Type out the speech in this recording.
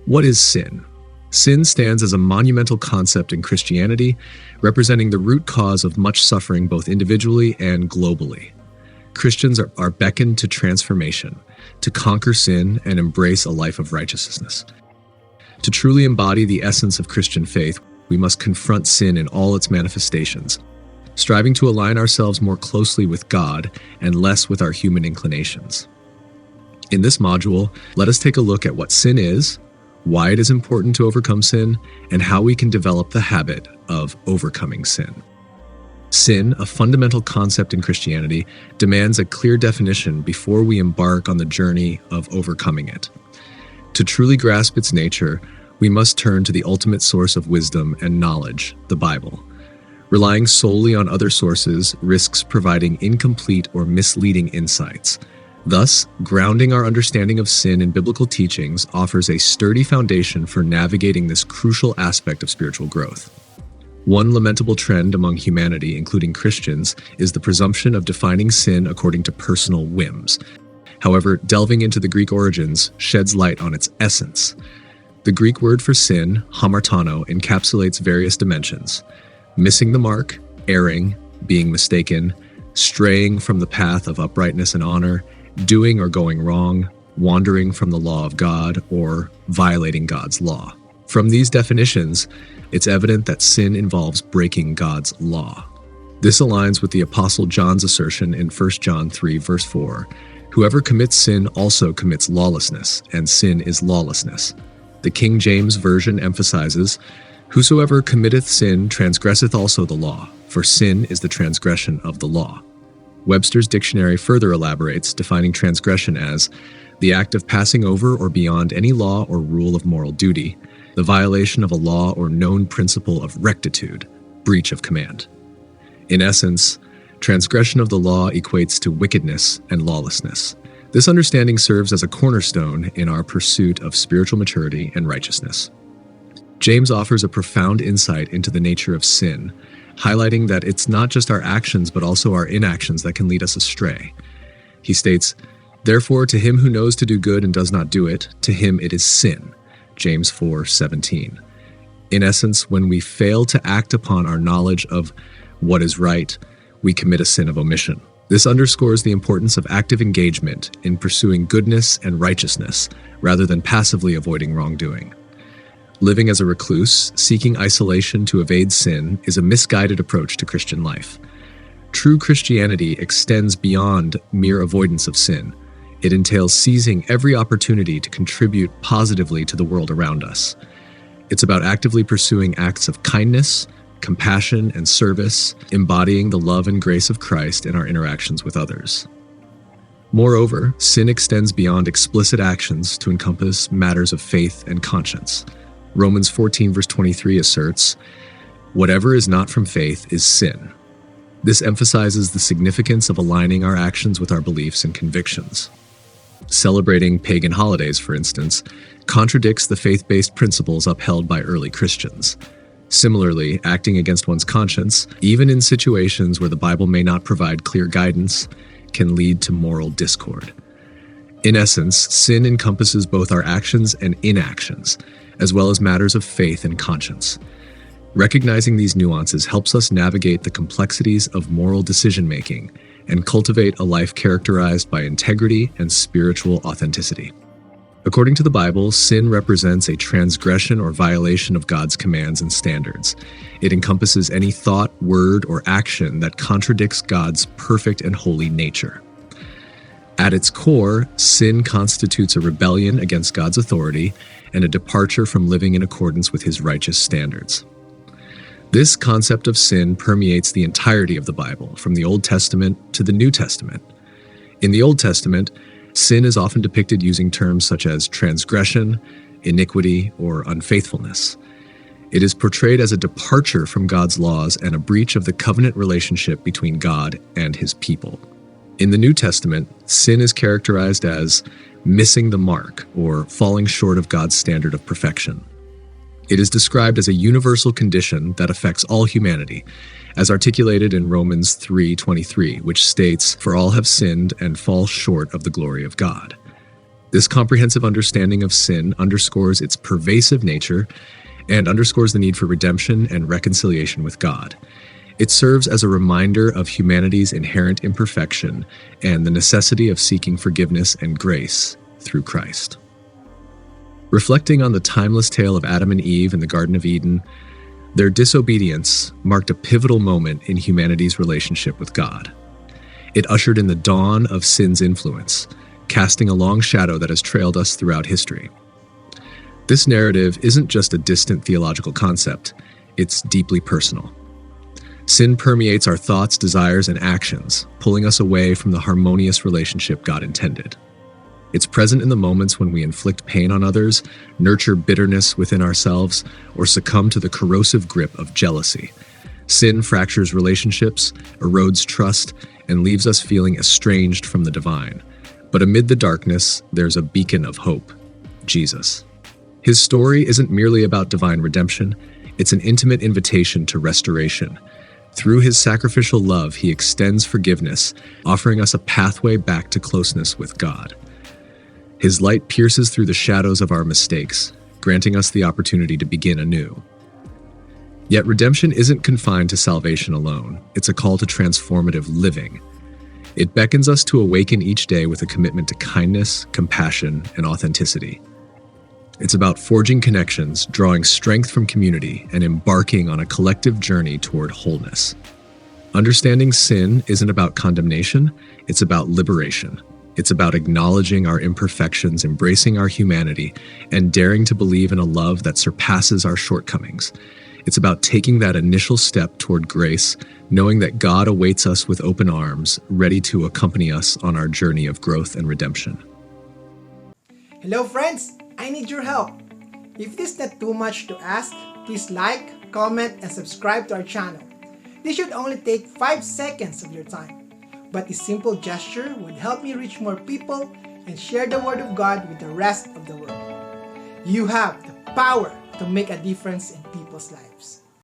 What is sin? Sin stands as a monumental concept in Christianity, representing the root cause of much suffering both individually and globally. Christians are beckoned to transformation, to conquer sin and embrace a life of righteousness. To truly embody the essence of Christian faith, we must confront sin in all its manifestations, striving to align ourselves more closely with God and less with our human inclinations. In this module, let us take a look at what sin is, why it is important to overcome sin, and how we can develop the habit of overcoming sin. Sin, a fundamental concept in Christianity, demands a clear definition before we embark on the journey of overcoming it. To truly grasp its nature, we must turn to the ultimate source of wisdom and knowledge, the Bible. Relying solely on other sources risks providing incomplete or misleading insights. Thus, grounding our understanding of sin in biblical teachings offers a sturdy foundation for navigating this crucial aspect of spiritual growth. One lamentable trend among humanity, including Christians, is the presumption of defining sin according to personal whims. However, delving into the Greek origins sheds light on its essence. The Greek word for sin, hamartano, encapsulates various dimensions: missing the mark, erring, being mistaken, straying from the path of uprightness and honor, doing or going wrong, wandering from the law of God, or violating God's law. From these definitions, it's evident that sin involves breaking God's law. This aligns with the Apostle John's assertion in 1 John 3, verse 4, "Whoever commits sin also commits lawlessness, and sin is lawlessness." The King James Version emphasizes, "Whosoever committeth sin transgresseth also the law, for sin is the transgression of the law." Webster's dictionary further elaborates, defining transgression as the act of passing over or beyond any law or rule of moral duty, the violation of a law or known principle of rectitude, breach of command. In essence, transgression of the law equates to wickedness and lawlessness. This understanding serves as a cornerstone in our pursuit of spiritual maturity and righteousness. James offers a profound insight into the nature of sin, highlighting that it's not just our actions but also our inactions that can lead us astray. He states, "Therefore to him who knows to do good and does not do it, to him it is sin." James 4:17. In essence, when we fail to act upon our knowledge of what is right, we commit a sin of omission. This underscores the importance of active engagement in pursuing goodness and righteousness rather than passively avoiding wrongdoing. Living as a recluse, seeking isolation to evade sin, is a misguided approach to Christian life. True Christianity extends beyond mere avoidance of sin. It entails seizing every opportunity to contribute positively to the world around us. It's about actively pursuing acts of kindness, compassion, and service, embodying the love and grace of Christ in our interactions with others. Moreover, sin extends beyond explicit actions to encompass matters of faith and conscience. Romans 14 verse 23 asserts, "Whatever is not from faith is sin." This emphasizes the significance of aligning our actions with our beliefs and convictions. Celebrating pagan holidays, for instance, contradicts the faith-based principles upheld by early Christians. Similarly, acting against one's conscience, even in situations where the Bible may not provide clear guidance, can lead to moral discord. In essence, sin encompasses both our actions and inactions, as well as matters of faith and conscience. Recognizing these nuances helps us navigate the complexities of moral decision-making and cultivate a life characterized by integrity and spiritual authenticity. According to the Bible, sin represents a transgression or violation of God's commands and standards. It encompasses any thought, word, or action that contradicts God's perfect and holy nature. At its core, sin constitutes a rebellion against God's authority and a departure from living in accordance with His righteous standards. This concept of sin permeates the entirety of the Bible, from the Old Testament to the New Testament. In the Old Testament, sin is often depicted using terms such as transgression, iniquity, or unfaithfulness. It is portrayed as a departure from God's laws and a breach of the covenant relationship between God and His people. In the New Testament, sin is characterized as missing the mark or falling short of God's standard of perfection. It is described as a universal condition that affects all humanity, as articulated in Romans 3:23, which states, "For all have sinned and fall short of the glory of God." This comprehensive understanding of sin underscores its pervasive nature and underscores the need for redemption and reconciliation with God. It serves as a reminder of humanity's inherent imperfection and the necessity of seeking forgiveness and grace through Christ. Reflecting on the timeless tale of Adam and Eve in the Garden of Eden, their disobedience marked a pivotal moment in humanity's relationship with God. It ushered in the dawn of sin's influence, casting a long shadow that has trailed us throughout history. This narrative isn't just a distant theological concept, it's deeply personal. Sin permeates our thoughts, desires, and actions, pulling us away from the harmonious relationship God intended. It's present in the moments when we inflict pain on others, nurture bitterness within ourselves, or succumb to the corrosive grip of jealousy. Sin fractures relationships, erodes trust, and leaves us feeling estranged from the divine. But amid the darkness, there's a beacon of hope: Jesus. His story isn't merely about divine redemption, it's an intimate invitation to restoration. Through his sacrificial love, he extends forgiveness, offering us a pathway back to closeness with God. His light pierces through the shadows of our mistakes, granting us the opportunity to begin anew. Yet redemption isn't confined to salvation alone. It's a call to transformative living. It beckons us to awaken each day with a commitment to kindness, compassion, and authenticity. It's about forging connections, drawing strength from community, and embarking on a collective journey toward wholeness. Understanding sin isn't about condemnation, it's about liberation. It's about acknowledging our imperfections, embracing our humanity, and daring to believe in a love that surpasses our shortcomings. It's about taking that initial step toward grace, knowing that God awaits us with open arms, ready to accompany us on our journey of growth and redemption. Hello friends, I need your help. If this is not too much to ask, please like, comment, and subscribe to our channel. This should only take 5 seconds of your time. But this simple gesture would help me reach more people and share the Word of God with the rest of the world. You have the power to make a difference in people's lives.